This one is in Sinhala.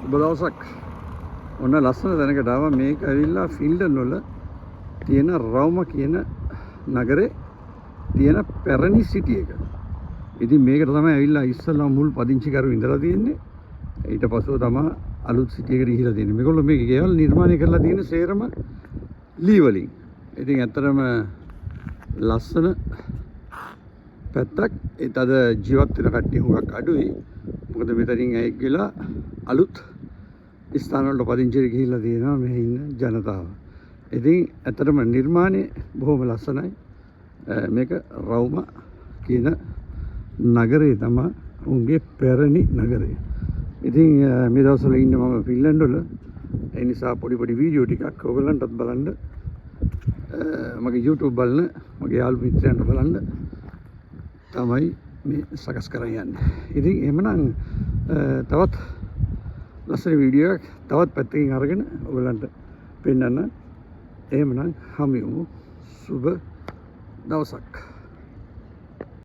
සුබ දවසක්. ඔන්න ලස්සන තැනකට ආවා. මේක ඇවිල්ලා ෆින්ලන්ඩ් වල තියෙන රවුම කියන නගරේ තියෙන පැරණි සිටි එක. ඉතින් මේකට තමයි ඇවිල්ලා ඉස්සල්ලා මුල් පදිංචිකරු ඉඳලා තියෙන්නේ. ඊට පස්ව තමයි අලුත් සිටි එකට ගිහිලා තියෙන්නේ. මේගොල්ලෝ මේක ගෙවල් නිර්මාණය කරලා තියෙන සේරම ලී වලින්. ඉතින් ඇත්තටම ලස්සන පැත්තක්. ඒත් අද ජීවත් වෙන කට්ටිය හුඟක් අඩුයි. මොකද මෙතනින් ඇයෙක් ගිහලා අලුත් ස්ථාන වලට පදිංචි ගිහිල්ලා තියෙනවා මේ ඉන්න ජනතාව. ඉතින් ඇත්තටම නිර්මාණය බොහොම ලස්සනයි. මේක රවුම කියන නගරේ තමයි උන්ගේ පැරණි නගරය. ඉතින් මේ දවස්වල ඉන්නේ මම ෆින්ලන්ඩ් වල. ඒ නිසා පොඩි වීඩියෝ ටිකක් ඔයගලන්ටත් බලන්න, මගේ YouTube බලන මගේ යාළු මිත්‍රයන්ට බලන්න තමයි මේ සකස් කරන් යන්නේ. ඉතින් එහෙමනම් තවත් ලස්සන වීඩියෝ එකක් තවත් පැත්තකින් අරගෙන ඔයගලන්ට පෙන්නන්න. එහෙමනම් හමු වෙමු. සුබ දවසක්.